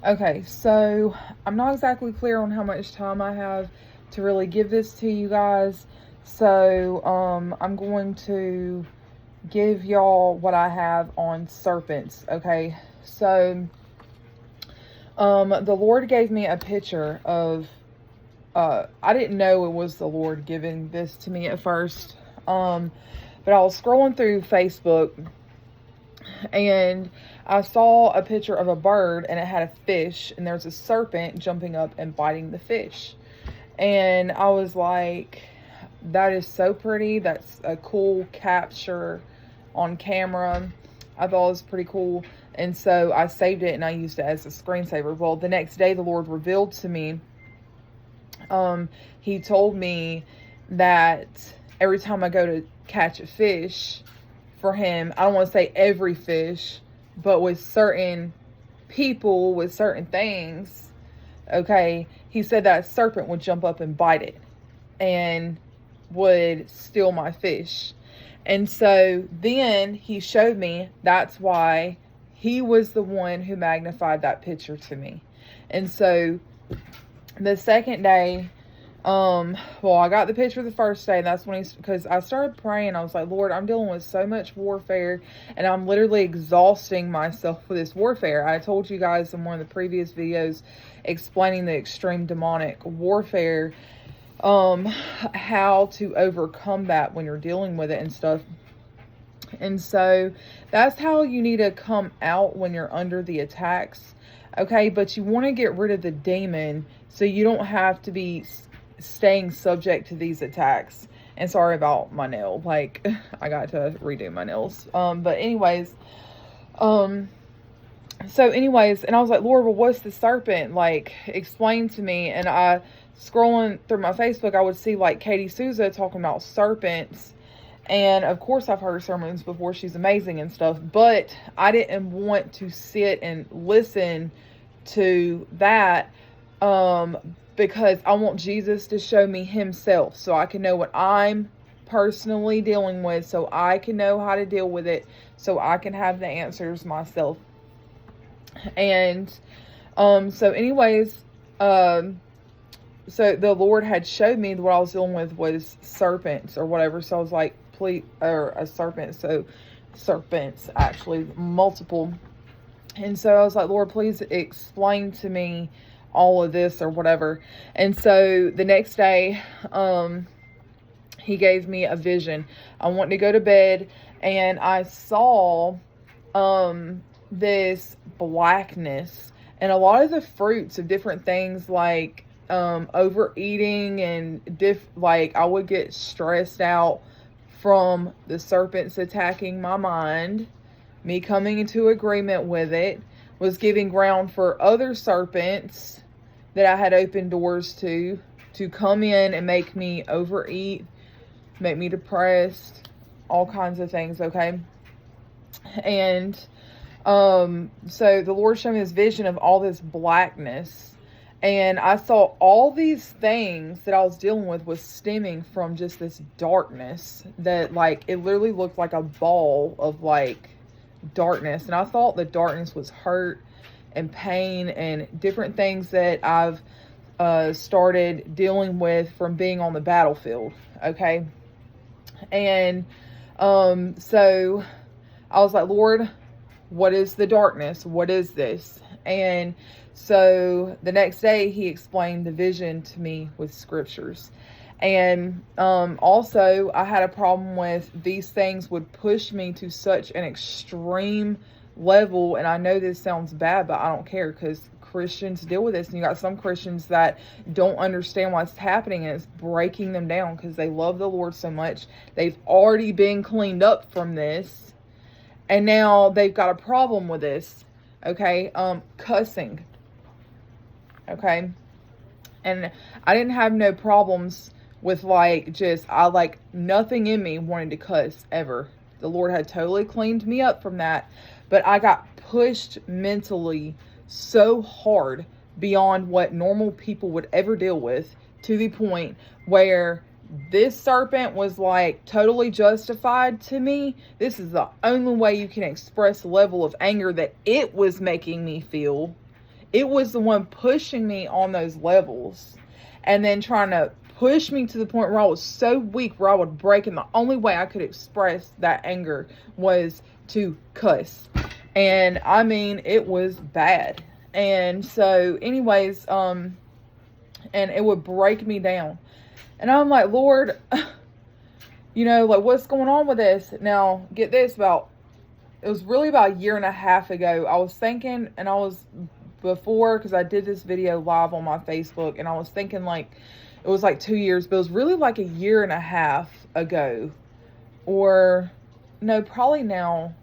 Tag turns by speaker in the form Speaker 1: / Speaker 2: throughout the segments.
Speaker 1: Okay, so I'm not exactly clear on how much time I have to really give this to you guys. So, I'm going to give y'all what I have on serpents. Okay, so, the Lord gave me a picture of, I didn't know it was the Lord giving this to me at first. But I was scrolling through Facebook and I saw a picture of a bird and it had a fish and there's a serpent jumping up and biting the fish. And I was like, that is so pretty. That's a cool capture on camera. I thought it was pretty cool. And so I saved it and I used it as a screensaver. Well, the next day the Lord revealed to me, he told me that every time I go to catch a fish for him, I don't want to say every fish, but with certain people, with certain things, okay, he said that serpent would jump up and bite it and would steal my fish. And so then he showed me that's why he was the one who magnified that picture to me. And so the second day, well, I got the picture the first day, and that's when because I started praying. I was like, Lord, I'm dealing with so much warfare, and I'm literally exhausting myself with this warfare. I told you guys in one of the previous videos explaining the extreme demonic warfare, how to overcome that when you're dealing with it and stuff. And so that's how you need to come out when you're under the attacks. Okay, but you want to get rid of the demon so you don't have to be staying subject to these attacks. And sorry about my nail, like I got to redo my nails. But anyways, and I was like, Lord, well, what's the serpent? Like, explain to me. And I, scrolling through my Facebook, I would see like Katie Souza talking about serpents. And of course I've heard her sermons before. She's amazing and stuff, but I didn't want to sit and listen to that, because I want Jesus to show me himself so I can know what I'm personally dealing with, so I can know how to deal with it, so I can have the answers myself. And so anyways, so the Lord had showed me what I was dealing with was serpents or whatever. So I was like, please, or a serpent. So serpents, actually multiple. And so I was like, Lord, please explain to me all of this or whatever. And so the next day, he gave me a vision. I wanted to go to bed and I saw, this blackness and a lot of the fruits of different things, like, overeating and like I would get stressed out from the serpents attacking my mind. Me coming into agreement with it was giving ground for other serpents that I had opened doors to come in and make me overeat, make me depressed, all kinds of things, okay? And so the Lord showed me this vision of all this blackness, and I saw all these things that I was dealing with was stemming from just this darkness that, like, it literally looked like a ball of, like, darkness. And I thought the darkness was hurt and pain and different things that I've started dealing with from being on the battlefield, okay? And so I was like, Lord, what is the darkness? What is this? And so the next day he explained the vision to me with scriptures. And also I had a problem with these things would push me to such an extreme level. And I know this sounds bad, but I don't care, because Christians deal with this, and you got some Christians that don't understand what's happening, and it's breaking them down because they love the Lord so much. They've already been cleaned up from this, and now they've got a problem with this. Okay, cussing. Okay, and I didn't have no problems with, like, just, I, like, nothing in me wanted to cuss ever. The Lord had totally cleaned me up from that, but I got pushed mentally so hard beyond what normal people would ever deal with, to the point where this serpent was, like, totally justified to me. This is the only way you can express the level of anger that it was making me feel. it was the one pushing me on those levels, and then trying to push me to the point where I was so weak where I would break, and the only way I could express that anger was to cuss. And I mean, it was bad. And so anyways, and it would break me down. And I'm like, Lord, like, what's going on with this? Now, get this, it was really about a year and a half ago. I was thinking, and I was before, because I did this video live on my Facebook, and I was thinking like, it was like 2 years, but it was really like a year and a half ago. Or, no, probably now.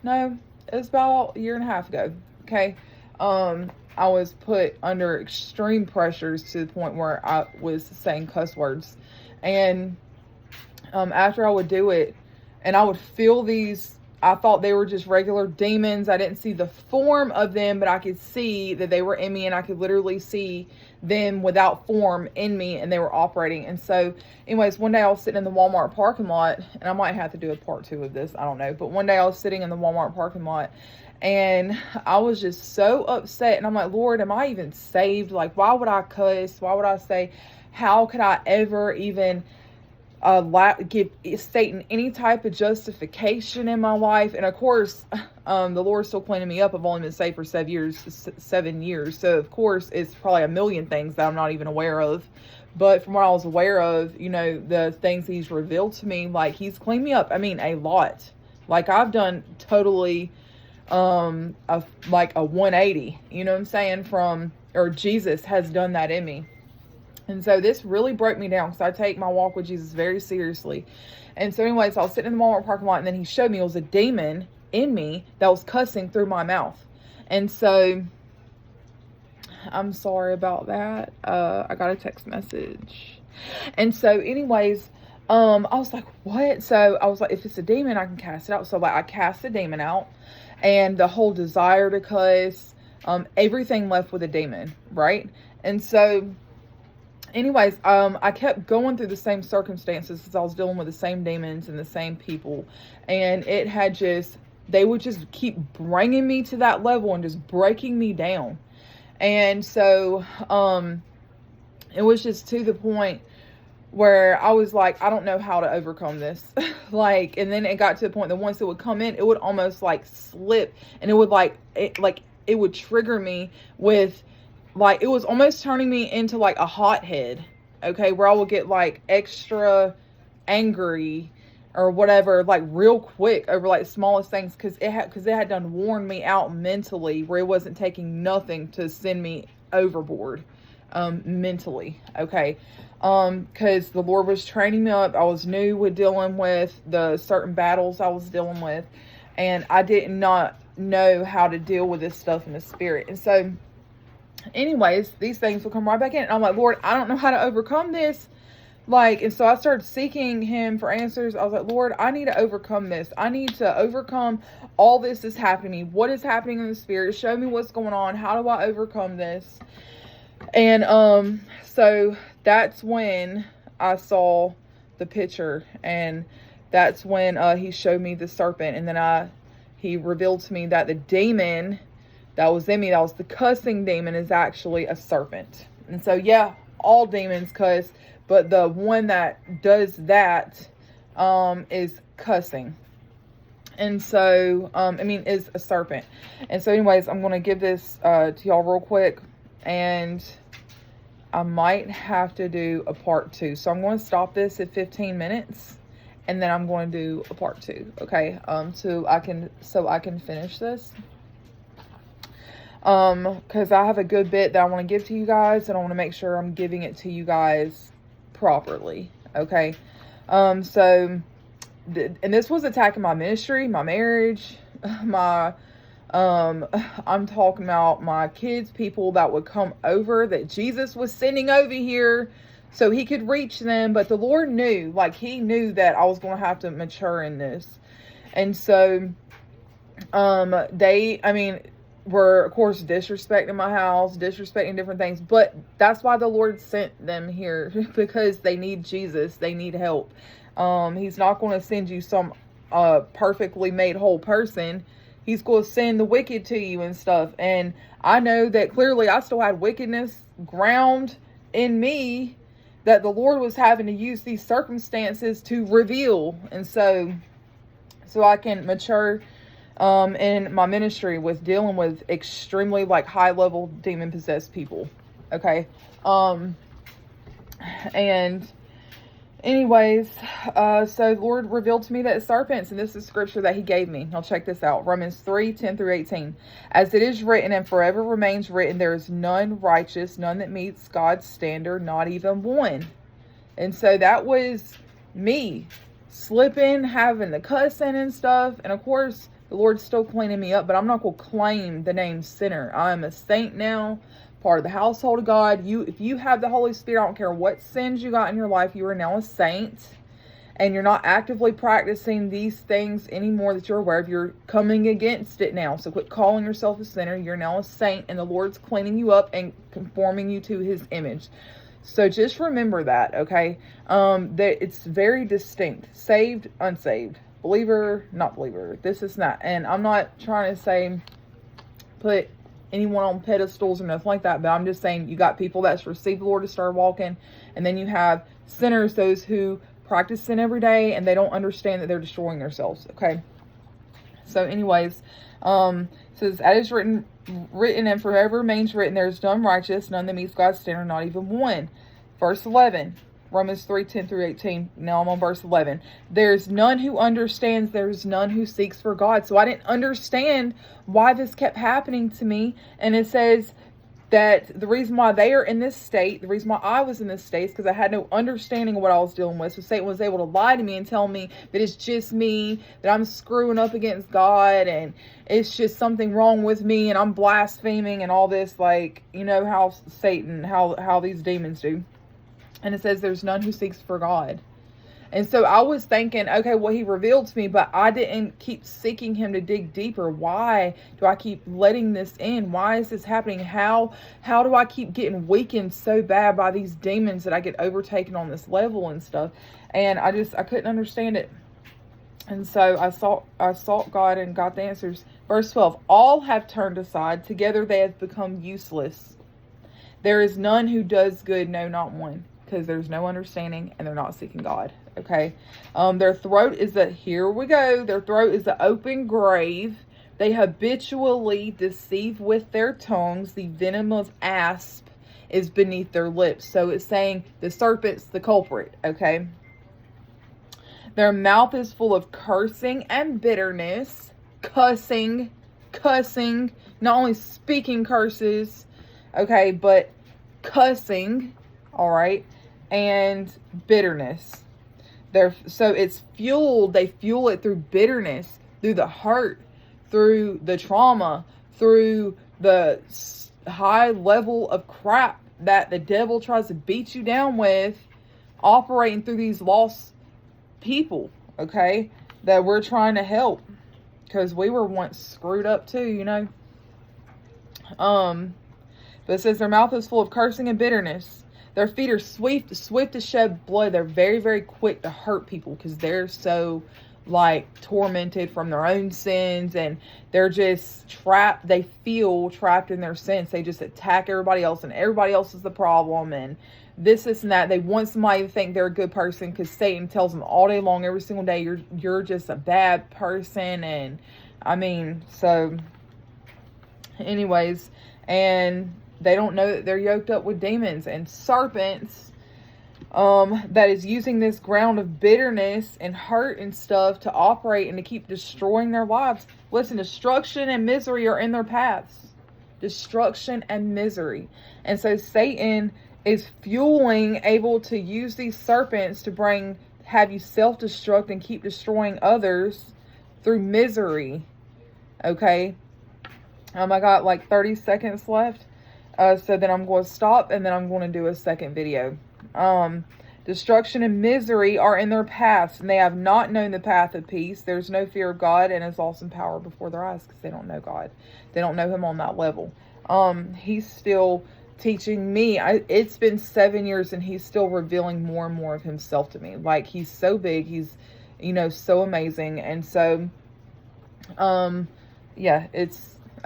Speaker 1: No, it was about a year and a half ago. Okay. I was put under extreme pressures to the point where I was saying cuss words. And after I would do it, and I would feel these, I thought they were just regular demons. I didn't see the form of them, but I could see that they were in me, and I could literally see them without form in me, and they were operating. And so anyways, one day I was sitting in the Walmart parking lot, and I might have to do a part 2 of this, I don't know, but one day I was sitting in the Walmart parking lot, and I was just so upset, and I'm like, Lord, am I even saved? Like, why would I cuss? Why would I say, how could I ever even give Satan any type of justification in my life? And of course, the Lord's still cleaning me up. I've only been saved for 7 years. So of course, it's probably a million things that I'm not even aware of. But from what I was aware of, the things he's revealed to me, like, he's cleaned me up. I mean, a lot. Like, I've done totally, like a 180, you know what I'm saying? Or Jesus has done that in me. And so this really broke me down, because I take my walk with Jesus very seriously. And so anyways, I was sitting in the Walmart parking lot, and then he showed me it was a demon in me that was cussing through my mouth. And so I'm sorry about that. I got a text message. And so anyways, I was like, what? So I was like, if it's a demon, I can cast it out. So like, I cast the demon out, and the whole desire to cuss, everything left with a demon, right? And so anyways, I kept going through the same circumstances, as I was dealing with the same demons and the same people, and they would just keep bringing me to that level and just breaking me down. And so, it was just to the point where I was like, I don't know how to overcome this. Like, and then it got to the point that once it would come in, it would almost like slip, and it would it would trigger me with, like, it was almost turning me into like a hothead, okay, where I would get like extra angry or whatever, like real quick over like the smallest things, because it had done worn me out mentally, where it wasn't taking nothing to send me overboard mentally, okay, because the Lord was training me up. I was new with dealing with the certain battles I was dealing with, and I did not know how to deal with this stuff in the spirit. And so anyways, these things will come right back in, and I'm like, Lord, I don't know how to overcome this. Like, and so I started seeking him for answers. I was like, Lord, I need to overcome this. I need to overcome all this is happening. What is happening in the spirit? Show me what's going on. How do I overcome this? And so that's when I saw the picture, and that's when he showed me the serpent, and then he revealed to me that the demon that was in me, that was the cussing demon, is actually a serpent. And so, yeah, all demons cuss, but the one that does that is cussing. And so, is a serpent. And so anyways, I'm going to give this to y'all real quick, and I might have to do a part 2. So I'm going to stop this at 15 minutes, and then I'm going to do a part 2. Okay. So I can finish this. Because I have a good bit that I want to give to you guys, and I want to make sure I'm giving it to you guys properly. Okay. And this was attacking my ministry, my marriage, I'm talking about my kids, people that would come over, that Jesus was sending over here so he could reach them. But the Lord knew, like, he knew that I was going to have to mature in this. And so, were, of course, disrespecting my house, disrespecting different things, but that's why the Lord sent them here, because they need Jesus, they need help. He's not going to send you some perfectly made whole person. he's going to send the wicked to you and stuff. And I know that clearly I still had wickedness ground in me that the Lord was having to use these circumstances to reveal. And so I can mature in my ministry with dealing with extremely like high level demon possessed people. Okay. And anyways, so the Lord revealed to me that serpents, and this is scripture that he gave me. I'll check this out. Romans 3:10-18. As it is written and forever remains written, there is none righteous, none that meets God's standard, not even one. And so that was me slipping, having the cussing and stuff. And of course, the Lord's still cleaning me up, but I'm not going to claim the name sinner. I am a saint now, part of the household of God. If you have the Holy Spirit, I don't care what sins you got in your life, you are now a saint. And you're not actively practicing these things anymore that you're aware of. You're coming against it now. So quit calling yourself a sinner. You're now a saint, and the Lord's cleaning you up and conforming you to his image. So just remember that, okay? That it's very distinct. Saved, unsaved. Believer, not believer. This is not. And I'm not trying to say put anyone on pedestals or nothing like that, but I'm just saying you got people that's received the Lord to start walking, and then you have sinners, those who practice sin every day and they don't understand that they're destroying themselves. Okay. So anyways, says, as is written and forever remains written, there is none righteous, none that meets God's standard, not even one. Verse 11, Romans 3:10-18. Now I'm on verse 11. There's none who understands. There's none who seeks for God. So I didn't understand why this kept happening to me. And it says that the reason why they are in this state, the reason why I was in this state is because I had no understanding of what I was dealing with. So Satan was able to lie to me and tell me that it's just me, that I'm screwing up against God, and it's just something wrong with me, and I'm blaspheming and all this, like, you know how Satan, how these demons do. And it says there's none who seeks for God. And so I was thinking, okay, well, he revealed to me, but I didn't keep seeking him to dig deeper. Why do I keep letting this in? Why is this happening? How do I keep getting weakened so bad by these demons that I get overtaken on this level and stuff? And I couldn't understand it. And so I sought God and got the answers. Verse 12, all have turned aside. Together they have become useless. There is none who does good, no, not one. Because there's no understanding and they're not seeking God. Okay. Their throat is here we go. Their throat is the open grave. They habitually deceive with their tongues. The venom of asp is beneath their lips. So it's saying the serpent's the culprit. Okay. Their mouth is full of cursing and bitterness. Cussing. Not only speaking curses. Okay. But cussing. All right. And bitterness. So it's fueled. They fuel it through bitterness, through the hurt, through the trauma, through the high level of crap that the devil tries to beat you down with, operating through these lost people, okay, that we're trying to help, because we were once screwed up too, you know. But it says their mouth is full of cursing and bitterness. Their feet are swift to shed blood. They're very, very quick to hurt people because they're so, like, tormented from their own sins, and they're just trapped. They feel trapped in their sins. They just attack everybody else, and everybody else is the problem, and this and that. They want somebody to think they're a good person because Satan tells them all day long, every single day, you're just a bad person. And I mean, so anyways, and they don't know that they're yoked up with demons and serpents, that is using this ground of bitterness and hurt and stuff to operate and to keep destroying their lives. Listen, destruction and misery are in their paths. Destruction and misery. And so Satan is able to use these serpents to have you self-destruct and keep destroying others through misery. Okay. I got like 30 seconds left. So then I'm going to stop, and then I'm going to do a second video. Destruction and misery are in their paths, and they have not known the path of peace. There's no fear of God and his awesome power before their eyes, because they don't know God. They don't know him on that level. He's still teaching me. It's been 7 years, and he's still revealing more and more of himself to me. Like, he's so big. He's, so amazing. And so, yeah, it's